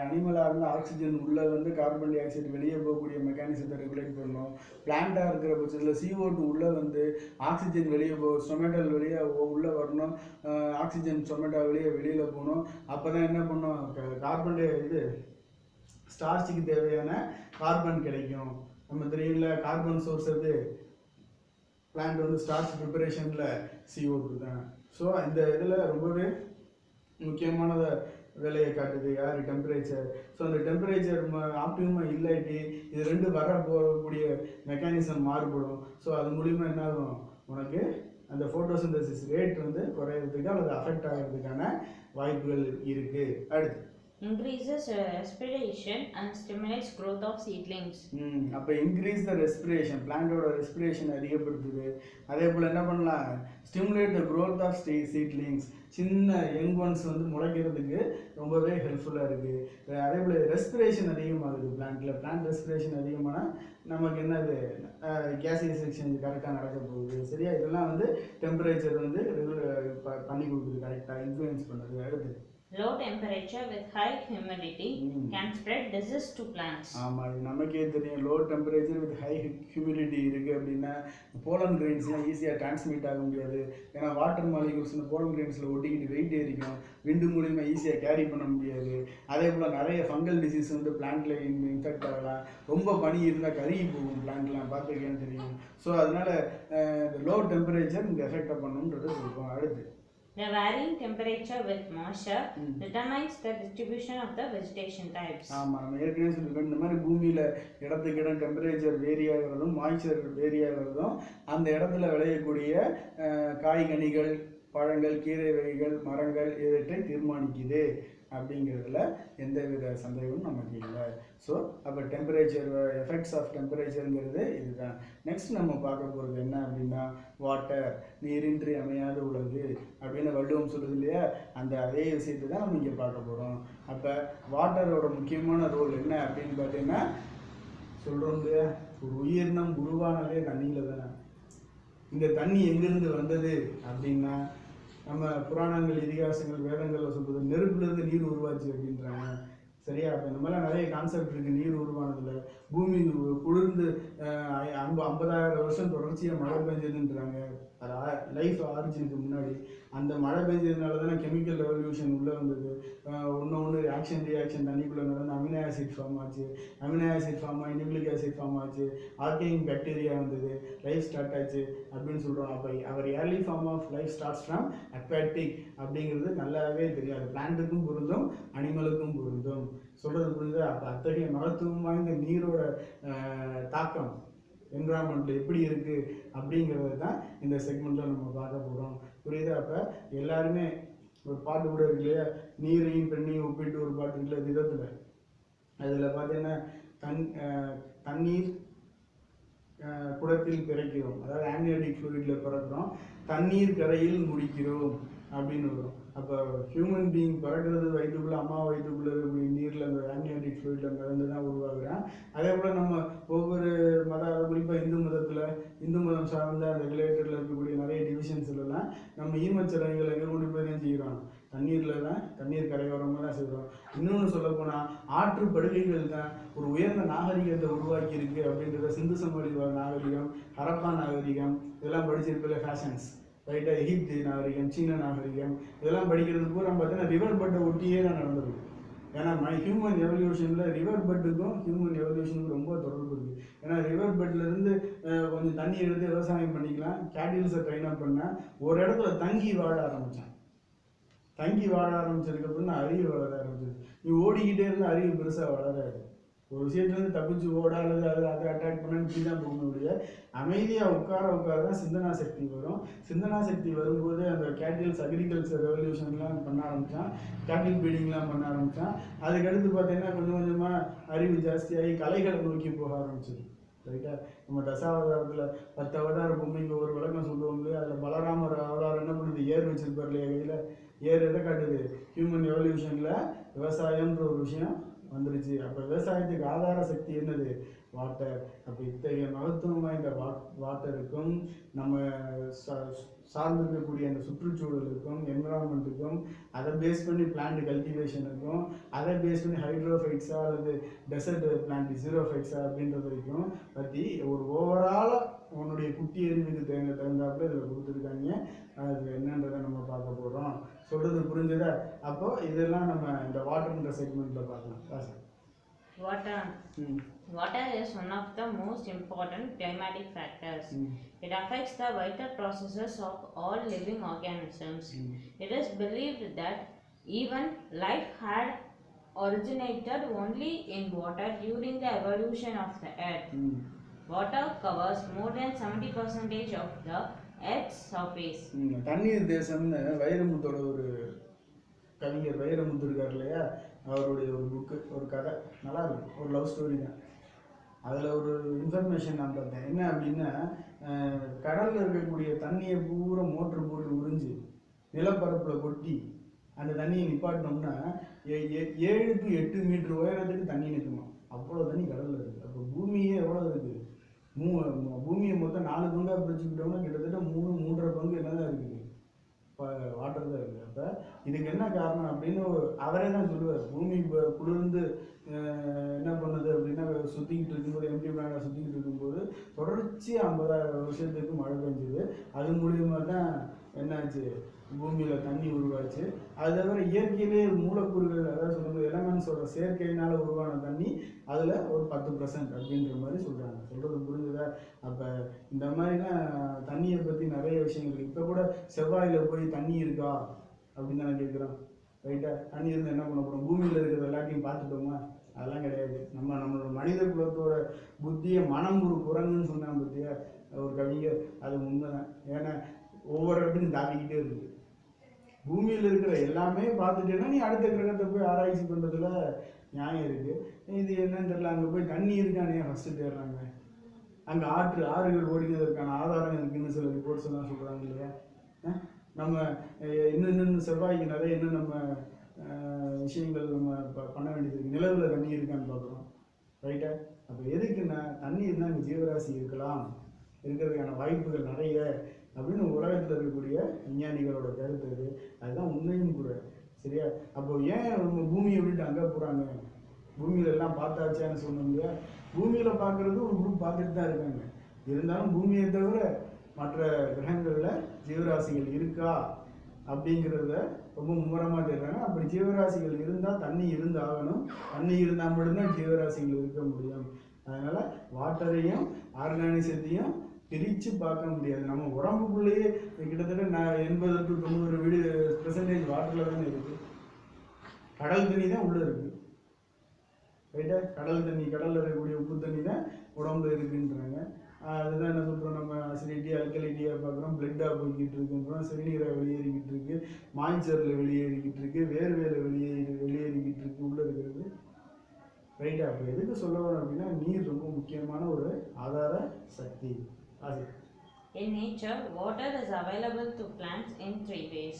அனிமலாக இருந்தால் ஆக்சிஜன் உள்ளே வந்து கார்பன் டை ஆக்சைடு வெளியே போகக்கூடிய மெக்கானிசத்தை ரெகுலேட் பண்ணணும். பிளான்ட்டாக இருக்கிற பட்சத்தில் CO2 உள்ளே வந்து ஆக்சிஜன் வெளியே ஸ்டொமேட்டல் வெளியே உள்ளே வரணும், ஆக்சிஜன் ஸ்டொமேட்டோ வெளியில் போகணும். அப்போ தான் என்ன பண்ணணும், கார்பன் டை ஸ்டார்ச்சுக்கு தேவையான கார்பன் கிடைக்கும். நம்ம தெரியல கார்பன் சோர்ஸ் அது பிளான்ட் வந்து ஸ்டார்ச் ப்ரிப்பரேஷனில் CO2 தான். ஸோ இந்த இதில் ரொம்பவே முக்கியமான வேலையை காட்டுது யார்? டெம்பரேச்சர். ஸோ அந்த டெம்பரேச்சர் ஆப்டிமமாக இல்லாட்டி இது ரெண்டு வர போகக்கூடிய மெக்கானிசம் மாறுபடும். ஸோ அது மூலிமா என்ன ஆகும், உனக்கு அந்த ஃபோட்டோசிந்தசிஸ் ரேட் வந்து குறையிறதுக்கு அல்லது அஃபெக்ட் ஆகிறதுக்கான வாய்ப்புகள் இருக்குது. அடுத்து increases respiration and stimulates growth of seedlings. அப்போ இன்க்ரீஸ் த ரெஸ்பிரேஷன், பிளான்டோட ரெஸ்பிரேஷன் அதிகப்படுத்துது. அதே போல் என்ன பண்ணலாம், stimulate the growth of seedlings, சின்ன யங் ஒன்ஸ் வந்து முளைக்கிறதுக்கு ரொம்பவே ஹெல்ப்ஃபுல்லாக இருக்குது. அதே போல் ரெஸ்பிரேஷன் அதிகமாகுது பிளான்ட் ரெஸ்பிரேஷன் அதிகமானால் நமக்கு என்னது கேசியஸ் எக்ஸ்சேஞ்ச் கரெக்டாக நடக்க போகுது. சரியா? இதெல்லாம் வந்து டெம்பரேச்சர் வந்து பண்ணி கொடுக்குது, கரெக்டாக இன்ஃப்ளூயன்ஸ் பண்ணுது. அடுத்து low temperature with high humidity can spread disease to plants. ஆமாம், இது நமக்கே தெரியும். Low temperature with high humidity இருக்குது அப்படின்னா போலன் கிரெயின்ஸ்லாம் ஈஸியாக டிரான்ஸ்மிட் ஆக முடியாது. ஏன்னா வாட்டர் மாலிகூல்ஸ் இந்த போலன் கிரெயின்ஸில் ஒட்டிக்கிட்டு வெயிட் ஏறிக்கும், விண்டு மூலிமா ஈஸியாக கேரி பண்ண முடியாது. அதே போல் நிறைய ஃபங்கல் டிசீஸ் வந்து பிளான்ட்டில் இன்ஃபெக்ட் ஆகலாம். ரொம்ப பனி இருந்தால் கருகி போகும் பிளான்ட்லாம், பார்த்துருக்கேன்னு தெரியும். ஸோ அதனால் லோ டெம்பரேச்சர் இந்த எஃபெக்டை பண்ணுன்றதை சொல்லுவோம். அடுத்து the varying temperature with moisture determines the distribution of the vegetation types. ஆமாம், நம்ம ஏற்கனவே சொல்லியிருக்கோம். இந்த மாதிரி பூமியில் இடத்துக்கு இடம் டெம்பரேச்சர் வேரி ஆகிறதும் மாய்ச்சர் வேரி ஆகிறதும் அந்த இடத்துல விளையக்கூடிய காய்கனிகள் பழங்கள், கீரை வகைகள், மரங்கள் இவற்றை தீர்மானிக்குது அப்படிங்கிறதுல எந்தவித சந்தேகமும் நமக்கு இல்லை. ஸோ அப்போ டெம்பரேச்சர், எஃபெக்ட்ஸ் ஆஃப் டெம்பரேச்சருங்கிறது இதுதான். நெக்ஸ்ட் நம்ம பார்க்க போகிறது என்ன அப்படின்னா வாட்டர், நீரின்றி அமையாத உலகு அப்படின்னு வள்ளுவம் சொல்லுது இல்லையா, அந்த அதே விஷயத்தை தான் நம்ம இங்கே பார்க்க போகிறோம். அப்போ வாட்டரோட முக்கியமான ரோல் என்ன அப்படின்னு பார்த்தீங்கன்னா சொல்கிறோம் இல்லையா, ஒரு உயிரினம் உருவானதே தண்ணியில் தானே. இந்த தண்ணி எங்கிருந்து வந்தது அப்படின்னா நம்ம புராணங்கள், இதிகாசங்கள், வேதங்களில் சொல்கிறது நெருப்புலேருந்து நீர் உருவாச்சு அப்படின்றாங்க. சரியா? அப்போ இந்த மாதிரிலாம் நிறைய கான்செப்ட் இருக்குது. நீர் உருவானதில் பூமி குளிர்ந்து 50,000 வருஷம் தொடர்ச்சியாக மழை பெஞ்சதுன்றாங்க. லைஃப் ஆரிஜினுக்கு முன்னாடி அந்த மழை பெஞ்சதுனால தானே கெமிக்கல் ரெவல்யூஷன் உள்ளே வந்தது. ஒன்று ரியாக்ஷன் தண்ணிக்குள்ளே நடந்து அமினோ ஆசிட் ஃபார்ம் ஆச்சு. அமினோ ஆசிட் ஃபார்ம் ஆகி நியூக்ளிக் ஆசிட் ஃபார்ம் ஆச்சு. ஆர்கேயிங் பாக்டீரியா வந்தது, லைஃப் ஸ்டார்ட் ஆச்சு அப்படின்னு சொல்கிறோம். அப்போ அவர் early form of life starts from aquatic அப்படிங்கிறது நல்லாவே தெரியாது. பிளான்ட்டுக்கும் பொருந்தும், அனிமலுக்கும் பொருந்தும். சொல்கிறது புரியுது? அப்போ அத்தகைய மகத்துவம் வாய்ந்த நீரோட தாக்கம் என்விரான்மெண்ட்டில் எப்படி இருக்குது அப்படிங்கிறது தான் இந்த செக்மெண்ட்டில் நம்ம பார்க்க போகிறோம். புரியுது? அப்போ எல்லாருமே ஒரு பாட்டு கூட இருக்கு இல்லையா, நீரையும் பெண்ணையும் ஒப்பிட்டு ஒரு பாட்டு இருக்குல்ல விதத்தில். அதில் பார்த்தீங்கன்னா தண்ணீர் குடத்தில் பிறக்கிறோம், அதாவது ஆம்னியாட்டிக் ஃப்ளூயிடில் பிறக்கிறோம், தண்ணீர் கரையில் முடிக்கிறோம் அப்படின்னு வரும். அப்போ ஹியூமன் பீயிங் பிறக்கிறது வயிற்றுக்குள்ளே, அம்மா வயிற்றுக்குள்ளே இருக்கக்கூடிய நீரில் அந்த ஆம்னியாட்டிக் ஃப்ளூயிடில் மிதந்து தான் உருவாகுறேன். அதே போல் நம்ம ஒவ்வொரு குறிப்பாக இந்து மதம் சார்ந்த அந்த ரிலேட்டடில் இருக்கக்கூடிய நிறைய டிவிஷன்ஸ்லாம் நம்ம ஈமச்சடங்குகள் எங்கே கொண்டு போய் தான் செய்கிறோம், தண்ணீரில் தான், தண்ணீர் கரையோரமாக தான் செய்கிறோம். இன்னொன்று சொல்லப்போனால் ஆற்று படுகைகள் தான் ஒரு உயர்ந்த நாகரிகத்தை உருவாக்கி இருக்கு அப்படின்றத சிந்து சமவெளி நாகரிகம், ஹரப்பா நாகரிகம் இதெல்லாம் படிச்சிருக்கல, ஃபேஷன்ஸ் ரைட்டாக, எகிப்து நாகரிகம், சீன நாகரிகம் இதெல்லாம் படிக்கிறது பூரா பார்த்தீங்கன்னா ரிவர் பட்டை ஒட்டியே தான் நடந்திருக்கு. ஏன்னா ஹியூமன் எவல்யூஷனில் ரிவர் பட்டுக்கும் ஹியூமன் எவல்யூஷனுக்கும் ரொம்ப தொடர்பு இருக்குது. ஏன்னா ரிவர் பட்லேருந்து கொஞ்சம் தண்ணி எடுத்து விவசாயம் பண்ணிக்கலாம், கேட்டில்ஸை ட்ரைன் அப் பண்ண ஒரு இடத்துல தங்கி வாழ ஆரம்பித்தான். தங்கி வாழ ஆரம்பிச்சதுக்கப்புறம் தான் அறிவு வளர ஆரம்பிச்சது. நீ ஓடிக்கிட்டே இருந்தால் அறிவு பெருசாக வளராது. ஒரு விஷயத்துலேருந்து தப்பிச்சு ஓட அல்லது அதை அட்டாக் பண்ணி தான் போகக்கூடிய அமைதியாக உட்கார தான் சிந்தனா சக்தி வரும். சிந்தனா சக்தி வரும்போது அந்த கேட்டில்ஸ் அக்ரிகல்ச்சர் ரெவல்யூஷன்லாம் பண்ண ஆரம்பித்தான், கேட்டில் பீடிங்லாம் பண்ண ஆரம்பித்தான். அதுக்கடுத்து பார்த்தீங்கன்னா கொஞ்சம் கொஞ்சமாக அறிவு ஜாஸ்தியாகி கலைகளை நோக்கி போக ஆரம்பிச்சது. ரைட்டா? நம்ம தசாவதாரத்தில் 10 அவதார பொம்மைக்கு ஒரு விளக்கம் சொல்லுவோம் இல்லையா, அதில் பலராமர் அவதாரம் என்ன பண்ணுது, ஏர் வச்சிருப்பார் இல்லையா கையில். ஏர் எதை காட்டுது, ஹியூமன் எவல்யூஷனில் விவசாயம்ன்ற ஒரு விஷயம் வந்துருச்சு. அப்போ விவசாயத்துக்கு ஆதார சக்தி என்னது, வாட்டர். அப்போ இத்தகைய மகத்துவம் வாய்ந்த வாட்டருக்கும் நம்ம சார்ந்திருக்கக்கூடிய அந்த சுற்றுச்சூழலுக்கும் என்விரான்மெண்ட்டுக்கும், அதை பேஸ் பண்ணி பிளான்ட் கல்டிவேஷனுக்கும், அதை பேஸ் பண்ணி ஹைட்ரோஃபைட்ஸா அல்லது டெசர்ட் பிளான்ட் ஜீரோஃபைட்ஸா அப்படின்றது வரைக்கும் பற்றி ஒரு ஓவராலாக உன்னுடைய குட்டி அறிவுக்கு தகுந்தாப்புல இதில் கொடுத்துருக்காங்க. அது என்னன்றதை நம்ம பார்க்க போகிறோம். சொல்கிறது புரிஞ்சுதா? அப்போ இதெல்லாம் நம்ம இந்த வாட்டர்ன்ற செக்மெண்ட்டில் பார்க்கலாம். Water is one of the most important climatic factors. It affects the vital processes of all living organisms. It is believed that even life had originated only in water during the evolution of the earth. Water covers more than 70% of the earth's surface. தண்ணீர் தேசம்னு வைரமுத்தோட ஒரு கவிஞர் வைரமுத்து இருக்கார் இல்லையா, அவருடைய ஒரு புக்கு, ஒரு கதை நல்லா இருக்கும், ஒரு லவ் ஸ்டோரி தான். அதில் ஒரு இன்ஃபர்மேஷன் நான் பார்த்தேன். என்ன அப்படின்னா, கடலில் இருக்கக்கூடிய தண்ணியை பூரா மோட்ரு போட்டு உறிஞ்சு நிலப்பரப்பில் கொட்டி அந்த தண்ணியை நிப்பாட்டினோம்னா 7 to 8 மீட்டர் உயரத்துக்கு தண்ணி நிற்குமா. அவ்வளோ தண்ணி கடலில் இருக்குது. அப்போ பூமியே எவ்வளோ இருக்குது, பூமியை மொத்தம் 4 பங்காக பிரிச்சுக்கிட்டோம்னா கிட்டத்தட்ட 3.5 பங்கு என்னதான் இருக்குது, வாட்டர் தான் இருக்குது. அப்போ இதுக்கு என்ன காரணம் அப்படின்னு அவரே தான் சொல்லுவார். பூமி குளிர்ந்து என்ன பண்ணுது அப்படின்னா, சுற்றிக்கிட்டு இருக்கும்போது, எம்டி பிளானட் சுற்றிக்கிட்டு இருக்கும்போது தொடர்ச்சியாக 50,000 வருஷத்துக்கு மழை பெஞ்சுது. அது மூலியமாக தான் என்னாச்சு, பூமியில் தண்ணி உருவாச்சு. அது தவிர இயற்கையிலே மூலக்கூறுகள், அதாவது சொல்லும்போது எலமெண்ட்ஸோட சேர்க்கையினால் உருவான தண்ணி அதில் ஒரு 10% அப்படின்ற மாதிரி சொல்கிறாங்க. சொல்கிறது புரிஞ்சுதா? அப்போ இந்த மாதிரிலாம் தண்ணியை பற்றி நிறைய விஷயங்கள். இப்போ கூட செவ்வாயில் போய் தண்ணி இருக்கா அப்படின்னு தான் கேட்குறோம். ரைட்டா? தண்ணி இருந்து என்ன பண்ண போகிறோம், பூமியில் இருக்கிறது எல்லாத்தையும் பார்த்துட்டோமா? அதெல்லாம் கிடையாது. நம்மளோட மனித குலத்தோட புத்தியை மனம் ஒரு குரங்குன்னு சொன்னாங்க பற்றியா ஒரு கவிஞர். அது உண்மைதான். ஏன்னா ஒவ்வொரு இடத்துலையும் தாக்கிக்கிட்டே இருக்குது. பூமியில் இருக்கிற எல்லாமே பார்த்துட்டேன்னா நீ அடுத்த கிரகத்தை போய் ஆராய்ச்சி பண்ணுறதுல நியாயம் இருக்குது. இது என்னன்னு தெரியல, அங்கே போய் தண்ணி இருக்கானே ஃபஸ்ட்டு தேடுறாங்க. அங்கே ஆறுகள் ஓடினதற்கான ஆதாரம் இருக்குன்னு சில ரிப்போர்ட்ஸ் எல்லாம் சொல்கிறாங்க இல்லையா. நம்ம இன்னும் செவ்வாய்க்கு நிறைய இன்னும் நம்ம விஷயங்கள் நம்ம பண்ண வேண்டியது இருக்குது. நிலவில் தண்ணி இருக்கான்னு பார்க்குறோம், ரைட்டா? அப்போ எதுக்குன்னா தண்ணி இருந்தால் அங்கே ஜீவராசி இருக்கலாம், இருக்கிறதுக்கான வாய்ப்புகள் நிறைய அப்படின்னு உலகத்தில் இருக்கக்கூடிய விஞ்ஞானிகளோட கருத்து அது. அதுதான் உண்மையும் கூட, சரியா? அப்போ ஏன் நம்ம பூமியை விட்டு அங்கே போகிறாங்க? பூமியில எல்லாம் பார்த்தாச்சான்னு சொன்னோம். பூமியில் பார்க்குறது ஒரு குரூப் பார்த்துட்டு தான் இருக்காங்க. இருந்தாலும் பூமியை தவிர மற்ற கிரகங்களில் ஜீவராசிகள் இருக்கா அப்படிங்கிறத ரொம்ப மும்முரமாக தேடுறாங்க. அப்படி ஜீவராசிகள் இருந்தால் தண்ணி இருந்து ஆகணும், தண்ணி இருந்தால் மட்டும்தான் ஜீவராசிகள் இருக்க முடியும். அதனால் வாட்டரையும் ஆர்கானிசத்தையும் பிரித்து பார்க்க முடியாது. நம்ம உடம்புக்குள்ளேயே கிட்டத்தட்ட 80 to 90% வாட்டரில் தானே இருக்குது. கடல் தண்ணி தான் உள்ளே இருக்குது, ரைட்டா? கடல் தண்ணி, கடலில் இருக்கக்கூடிய உப்பு தண்ணி தான் உடம்புல இருக்குன்றாங்க. அதுதான் என்ன சொல்கிறோம், நம்ம அசிடிட்டி அல்கலிட்டியாக பார்க்குறோம், பிளட்டாக போய்கிட்டு இருக்குன்றோம், சிறுநீராக வெளியேறிக்கிட்டு இருக்கு, மாய்ச்சரில் வெளியேறிக்கிட்டு இருக்கு, வேர்வையில் வெளியேறிக்கிட்டு இருக்கு உள்ளே இருக்கிறது, ரைட்டா? அப்போ எதுக்கு சொல்ல வரோம் அப்படின்னா நீர் ரொம்ப முக்கியமான ஒரு ஆதார சக்தி. அது In nature, water is available to plants in 3 ways.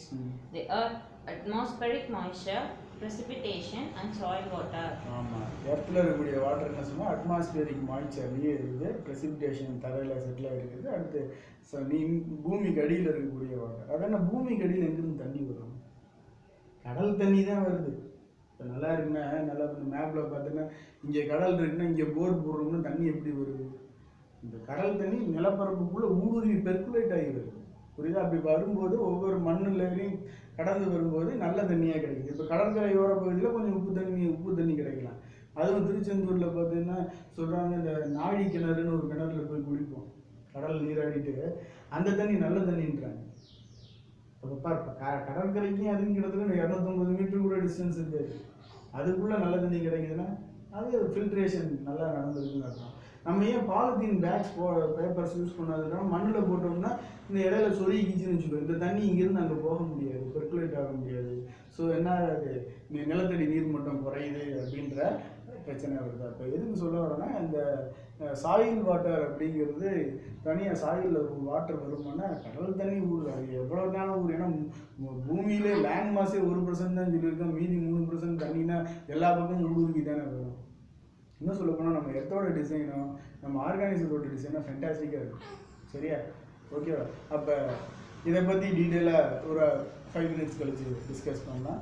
The earth, atmospheric moisture, precipitation and soil water. ஆமாம், எர்த்தில் இருக்கக்கூடிய வாட்டர் என்ன சொன்னால் அட்மாஸ்பியரிக் மாய்ச்சர்லேயே இருக்குது, ப்ரெசிபிடேஷன் தரையில் செட்டில் ஆகிருக்குது. அடுத்து நீ பூமிக்கு அடியில் இருக்கக்கூடிய வாட்டர். அதனால் பூமிக்கு அடியில் எங்கேருந்து தண்ணி வரும்? கடல் தண்ணி தான் வருது. இப்போ நல்லா இருக்குன்னா, நல்லா மேப்பில் பார்த்தீங்கன்னா இங்கே கடல் இருக்குன்னா இங்கே போர் போடுறோம்னா தண்ணி எப்படி வருது? இந்த கடல் தண்ணி நிலப்பரப்புக்குள்ளே ஊடுருவி பெர்குலேட் ஆகி வருது, புரியுதா? அப்படி வரும்போது ஒவ்வொரு மண்ணுலையும் கடந்து வரும்போது நல்ல தண்ணியாக கிடைக்குது. இப்போ கடற்கரையோர பகுதியில் கொஞ்சம் உப்பு தண்ணி கிடைக்கலாம். அதுவும் திருச்செந்தூரில் பார்த்தீங்கன்னா சொல்கிறாங்க, இந்த நாழி கிணறுன்னு ஒரு கிணறுல போய் குடிப்போம், கடல் நீராடிட்டு அந்த தண்ணி நல்ல தண்ணின்றாங்க. அப்போ கடற்கரைக்கும் அதுவும் கிட்டத்தட்ட 250 மீட்டர் கூட டிஸ்டன்ஸ் இருக்காது. அதுக்குள்ளே நல்ல தண்ணி கிடைக்குதுன்னா அது ஃபில்ட்ரேஷன் நல்லா நடந்திருக்குன்னு அர்த்தம். நம்ம ஏன் பாலித்தீன் பேக்ஸ் பேப்பர்ஸ் யூஸ் பண்ணாதுன்னா மண்ணில் போட்டோம்னா இந்த இடையில சொருகிக்கிச்சுன்னு வச்சுக்கோ, இந்த தண்ணி இங்கிருந்து அங்கே போக முடியாது, பெர்குலேட் ஆக முடியாது. ஸோ என்ன ஆகுது, நிலத்தடி நீர் மட்டம் குறையுது அப்படின்ற பிரச்சனை வருது. அப்போ எதுக்கு சொல்ல வரோன்னா, இந்த சாயில் வாட்டர் அப்படிங்கிறது தனியாக சாயிலில் ஒரு வாட்டர் வருமானா கடல் தண்ணி ஊர் அது எவ்வளோ நாளும் ஊர். ஏன்னா பூமியிலே லேண்ட் மாஸே 1% தான் சொல்லியிருக்கோம், மீதி 3% தண்ணினா எல்லா பக்கமும் ஊடுருவி தானே வரும். இன்னும் சொல்ல போனால் நம்ம எர்த்தோட டிசைனும் நம்ம ஆர்கானிசத்தோட டிசைனும் ஃபென்டாஸ்டிக்காக இருக்குது, சரியா? ஓகேவா? அப்போ இதை பற்றி டீட்டெயிலாக ஒரு 5 minutes கழிச்சு டிஸ்கஸ் பண்ணலாம்.